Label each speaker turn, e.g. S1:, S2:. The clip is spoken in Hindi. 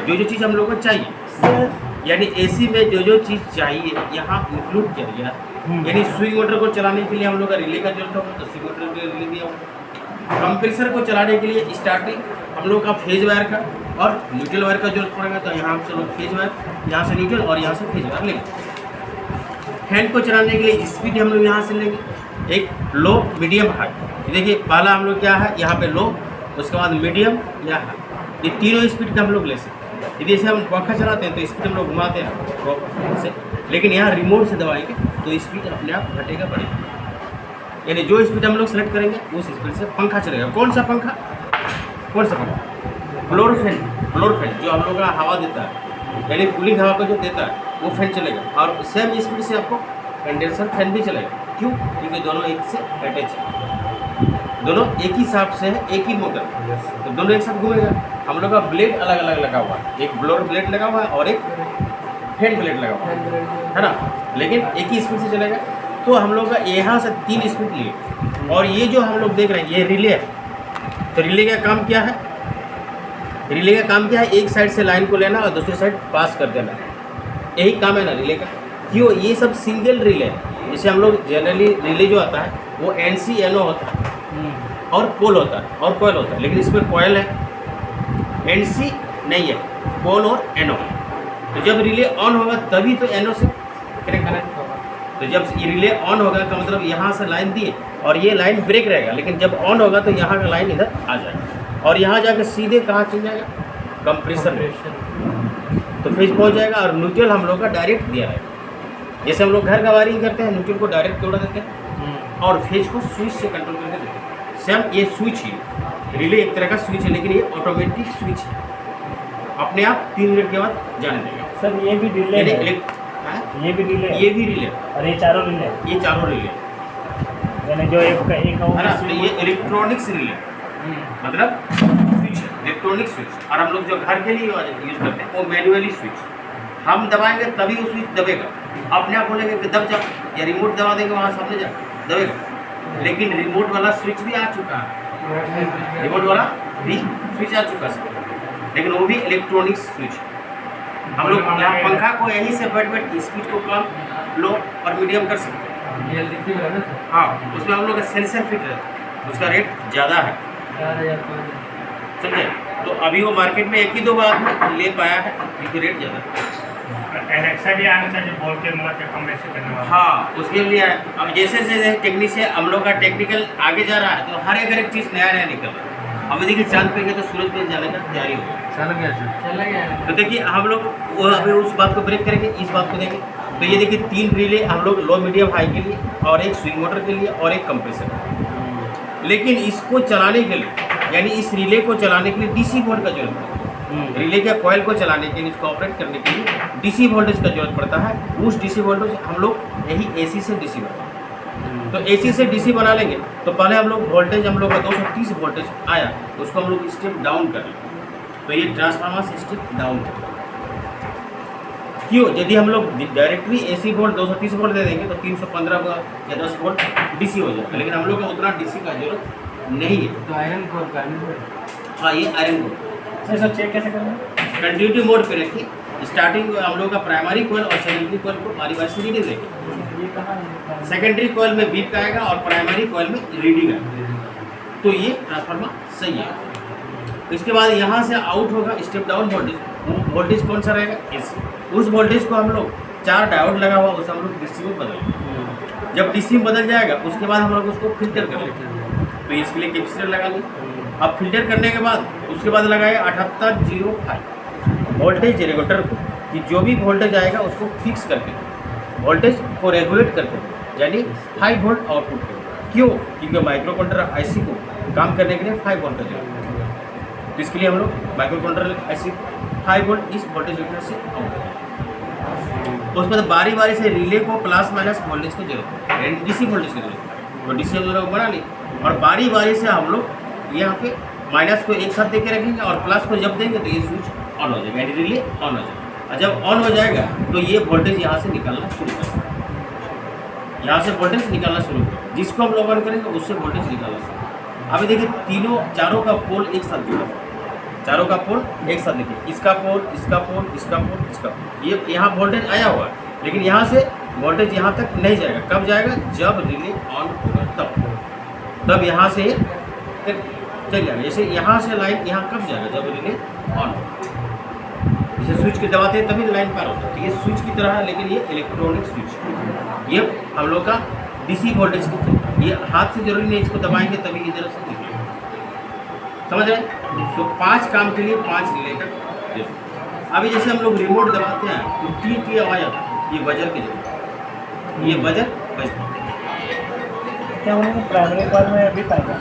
S1: जो जो चीज़ हम लोग को चाहिए, यानी एसी में जो जो चीज़ चाहिए यहाँ इंक्लूड किया गया। यानी स्विंग मोटर को चलाने के लिए हम लोग का रिले का जरूरत होगा, तो स्विंग मोटर के लिए रिले दिया होगा। कंप्रेसर को चलाने के लिए स्टार्टिंग हम लोग का फेज वायर का और न्यूट्रल वायर का जरूरत पड़ेगा, तो यहाँ से लोग फेज वायर, यहाँ से न्यूट्रल और यहाँ से फेज वायर लेंगे। फैन को चलाने के लिए स्पीड हम लोग यहाँ से लेंगे, एक लो, मीडियम, हाई। देखिए पहला हम लोग क्या है, यहाँ पे लो, उसके बाद मीडियम या हाई, ये तीनों स्पीड का हम लोग ले सकते हैं। यदि जैसे हम पंखा चलाते हैं तो स्पीड हम लोग घुमाते हैं से, लेकिन यहाँ रिमोट से दबाएंगे तो स्पीड अपने आप घटेगा, बढ़ेगा। यानी जो स्पीड हम लोग सेलेक्ट करेंगे उस स्पीड से पंखा चलेगा। कौन सा पंखा? Floor fan. फ्लोर फैन जो हम लोग का हवा देता है, यानी कूलिंग हवा को जो देता है वो फैन चलेगा। और सेम स्पीड से आपको कंडेंसर फैन भी चलेगा। क्यों? क्योंकि दोनों एक से अटैच है, दोनों एक ही शाफ्ट से है, एक ही मोटर, तो दोनों एक साथ घूमेगा। हम लोग का ब्लेड अलग अलग लगा हुआ है, एक ब्लोअर ब्लेड लगा हुआ है और एक फैन ब्लेड लगा हुआ है ना, लेकिन एक ही स्पीड से चलेगा। तो हम लोग का यहाँ से 3 स्पीड लिए। और ये जो हम लोग देख रहे हैं ये रिले है, तो रिले का काम क्या है? रिले का काम क्या है? एक साइड से लाइन को लेना और दूसरी साइड पास कर देना, यही काम है ना रिले का। क्यों? ये सब सिंगल रिले है। जैसे हम लोग जनरली रिले जो आता है वो NC-NO होता है और पोल होता है और कॉयल होता है, लेकिन इसमें कॉयल है, NC नहीं है, पोल और NO। तो जब रिले ऑन होगा तभी तो NO से कनेक्ट होगा। तो जब ये रिले ऑन होगा तो मतलब यहाँ से लाइन दिए और ये लाइन ब्रेक रहेगा, लेकिन जब ऑन होगा तो यहाँ का लाइन इधर आ जाएगा और यहाँ जाकर सीधे कहाँ चल जाएगा? कंप्रेसर में, तो फेज पहुँच जाएगा। और न्यूट्रल हम लोग का डायरेक्ट दिया है। जैसे हम लोग घर का वायरिंग करते हैं, न्यूट्रल को डायरेक्ट तोड़ देते हैं और फेज को स्विच से कंट्रोल करके देते हैं। सेम ये स्विच ही, रिले एक तरह का स्विच है, लेकिन ये ऑटोमेटिक स्विच है, अपने आप 3 मिनट के बाद जाने देगा।
S2: सर ये भी रिले है, ये भी रिले है,
S1: ये भी रिले
S2: और ये चारों रिले,
S1: ये चारों रिले,
S2: यानी जो एक
S1: है ना। तो ये इलेक्ट्रॉनिक्स रिले, मतलब स्विच है, इलेक्ट्रॉनिक स्विच। और हम लोग जो घर के लिए यूज करते हैं वो मैनुअली स्विच, हम दबाएंगे तभी वो स्विच दबेगा। अपने आप बोलेंगे कि दब जा, या रिमोट दबा देंगे वहाँ सामने जा, दबेगा। लेकिन रिमोट वाला स्विच भी आ चुका है, रिमोट वाला भी स्विच आ चुका है, लेकिन वो भी इलेक्ट्रॉनिक स्विच है। हम लोग यहाँ पंखा को यहीं से बैठ स्पीड को कम, लो और मीडियम कर सकते हैं। हाँ, उसमें हम लोग का सेंसर फिट है, उसका रेट ज़्यादा है, समझे। तो अभी वो मार्केट में 1-2 बार में ले पाया है, क्योंकि रेट ज़्यादा है।
S2: एलेक्सा भी आना चाहिए बोल के, मतलब कम ऐसे करने वाला।
S1: हाँ, उसके लिए अब जैसे जैसे टेक्नीशियन हम लोग का टेक्निकल आगे जा रहा है, तो हर एक चीज़ नया नया निकल रहा है। अभी देखिए चांद पे गए तो सूरज पे जाने का तैयारी हो गया। तो देखिए हम लोग वो अभी उस बात को ब्रेक करेंगे, इस बात को देंगे। तो ये देखिए 3 रिले हम लोग लो, मीडियम, हाई के लिए, और एक स्विंग मोटर के लिए और एक कंप्रेसर। लेकिन इसको चलाने के लिए, यानी इस रिले को चलाने के लिए DC वोल्ट का जरूरत है। रिले के कॉइल को चलाने के लिए, इसको ऑपरेट करने के लिए DC वोल्टेज का जरूरत पड़ता है। उस DC वोल्टेज हम लोग यही AC से DC बना, तो AC से DC बना लेंगे। तो पहले हम लोग वोल्टेज, हम लोग का 230 वोल्टेज आया, तो उसको हम लोग स्टेप डाउन कर लेंगे। तो ये ट्रांसफार्मर से स्टेप डाउन कर लेंगे। क्यों? यदि हम लोग डायरेक्टली AC वोल्ट 230 वोल्ट दे देंगे तो 315 या 10 वोल्ट DC हो जाएगा, लेकिन हम लोग का उतना DC का जरूरत नहीं है।
S2: तो आयरन कोर का,
S1: हाँ, ये आयरन कोर।
S2: सर चेक कैसे करना है?
S1: कंटिन्यूटी मोड पे रखिए, स्टार्टिंग हम लोग का प्राइमरी कॉइल और सेकेंडरी कॉइल को बारी बारी से रीडिंग देखें। सेकेंडरी कॉइल में बीप आएगा और प्राइमरी कॉइल में रीडिंग आएगा, तो ये ट्रांसफार्मर सही है। इसके बाद यहाँ से आउट होगा स्टेप डाउन वोल्टेज। वो वोल्टेज कौन सा रहेगा? उस वोल्टेज को हम लोग 4 डायोड लगा हुआ, उसे हम लोग DC में बदलेंगे। जब DC में बदल जाएगा उसके बाद हम लोग उसको फिल्टर कर लेंगे। तो इसके लिए कैपेसिटर लगा लेंगे। अब फिल्टर करने के बाद उसके बाद लगाए 7805 वोल्टेज रेगुलेटर को, कि जो भी वोल्टेज आएगा उसको फिक्स करके वोल्टेज को रेगुलेट करके, यानी 5 वोल्ट आउटपुट करें। क्यों? क्योंकि माइक्रो कंट्रोलर IC को काम करने के लिए 5 वोल्टेज है, तो इसके लिए हम लोग माइक्रो कंट्रोलर IC 5 वोल्ट इस वोल्टेज रेगुलेटर से आउट करें। उसमें तो बारी बारी से रिले को प्लस माइनस वोल्टेज की जरूरत है, DC वोल्टेज की जरूरत है, तो DC हम लोग बना ली। और बारी बारी से हम लोग यहाँ पे माइनस को एक साथ दे के रखेंगे और प्लस को जब देंगे तो ये स्विच ऑन हो जाएगा, यानी रिले ऑन हो जाएगा। और जब ऑन हो जाएगा तो ये वोल्टेज यहाँ से निकलना शुरू करेगा, यहाँ से वोल्टेज निकालना शुरू करेगा। जिसको हम लोग ऑन करेंगे उससे वोल्टेज निकालना शुरू। अभी देखिए चारों का पोल एक साथ जुड़ा है, चारों का पोल एक साथ देखिए, इसका पोल, इसका पोल, इसका पोल, इसका पोल, ये यहाँ वोल्टेज आया हुआ है, लेकिन यहाँ से वोल्टेज यहाँ तक नहीं जाएगा। कब जाएगा? जब रिले ऑन होगा तब यहाँ से चल जाएगा। जैसे यहाँ से लाइन यहाँ कब जाएगा? जब रिले ऑन होगा। जैसे स्विच के दबाते हैं तभी लाइन पार होता है। तो ये स्विच की तरह है, लेकिन ये इलेक्ट्रॉनिक स्विच, ये हम लोग का डीसी वोल्टेज की तरह। ये हाथ से जरूरी नहीं, इसको दबाएंगे तभी इधर से निकलेगा। समझ रहे? तो 5 काम के लिए 5 रिलेटर। अभी जैसे हम लोग रिमोट दबाते हैं तो टी की आवाज़ आता है, ये बजर की जगह, ये बजर बजता है।
S3: क्या बोलेंगे प्राइमरी कॉल में अभी पाएगा?